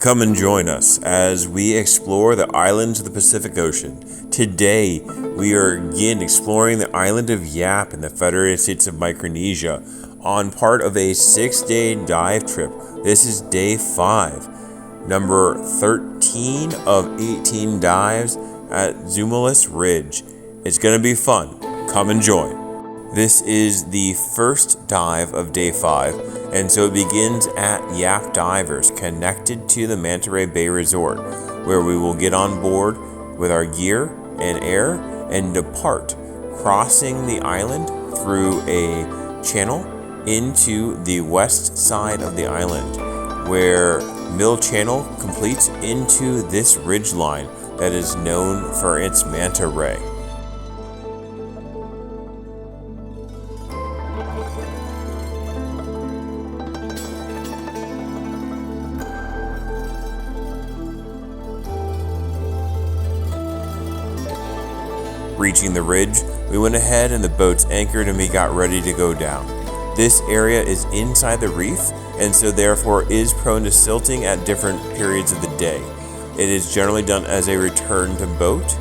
Come and join us as we explore the islands of the Pacific Ocean. Today, we are again exploring the island of Yap in the Federated States of Micronesia on part of a 6-day dive trip. This is day 5, number 13 of 18 dives at Tzimoulis Ridge. It's going to be fun. Come and join. This is the first dive of day 5, and so it begins at Yap Divers, connected to the Manta Ray Bay Resort, where we will get on board with our gear and air and depart, crossing the island through a channel into the west side of the island, where Mill Channel completes into this ridge line that is known for its manta ray. Reaching the ridge, we went ahead and the boats anchored and we got ready to go down. This area is inside the reef and so therefore is prone to silting at different periods of the day. It is generally done as a return to boat,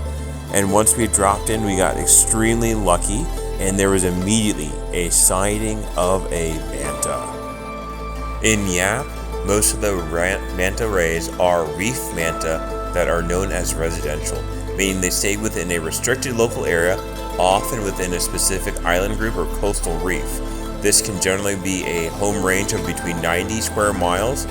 and once we dropped in, we got extremely lucky and there was immediately a sighting of a manta. In Yap, most of the manta rays are reef manta that are known as residential, meaning they stay within a restricted local area, often within a specific island group or coastal reef. This can generally be a home range of between 90 square miles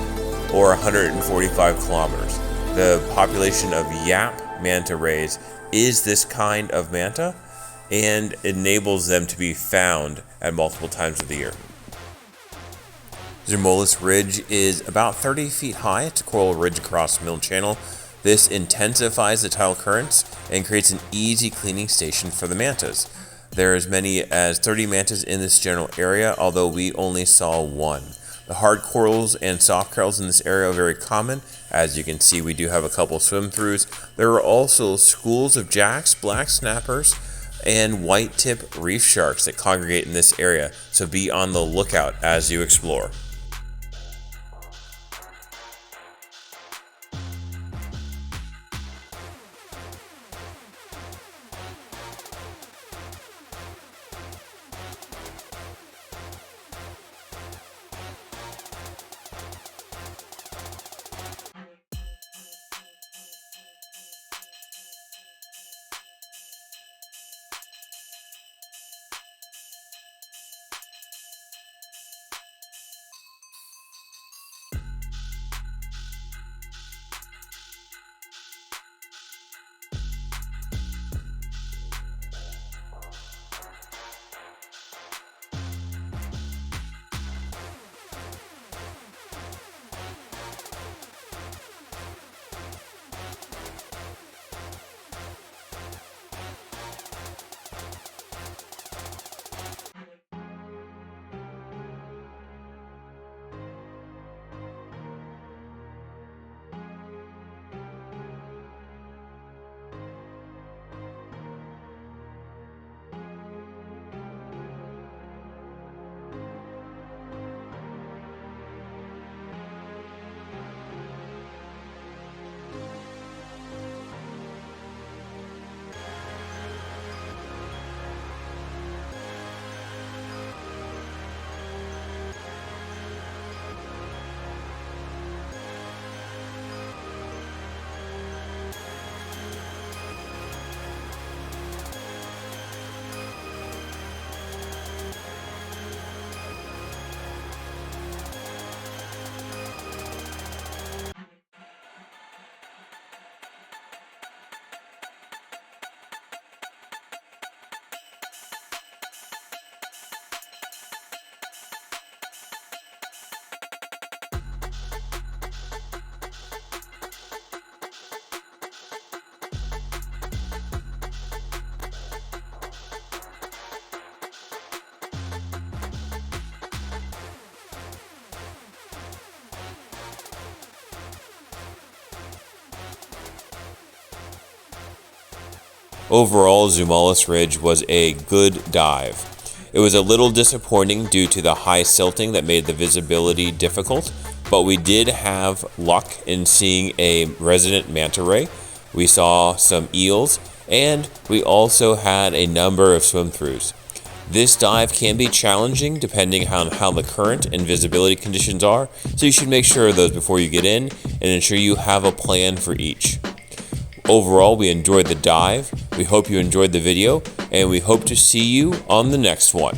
or 145 kilometers. The population of Yap manta rays is this kind of manta and enables them to be found at multiple times of the year. Tzimoulis Ridge is about 30 feet high. It's a coral ridge across Mill Channel. This intensifies the tidal currents and creates an easy cleaning station for the mantas. There are as many as 30 mantas in this general area, although we only saw one. The hard corals and soft corals in this area are very common. As you can see, we do have a couple swim-throughs. There are also schools of jacks, black snappers, and white-tip reef sharks that congregate in this area, so be on the lookout as you explore. Overall, Tzimoulis Ridge was a good dive. It was a little disappointing due to the high silting that made the visibility difficult, but we did have luck in seeing a resident manta ray. We saw some eels, and we also had a number of swim-throughs. This dive can be challenging depending on how the current and visibility conditions are, so you should make sure of those before you get in and ensure you have a plan for each. Overall, we enjoyed the dive, we hope you enjoyed the video, and we hope to see you on the next one.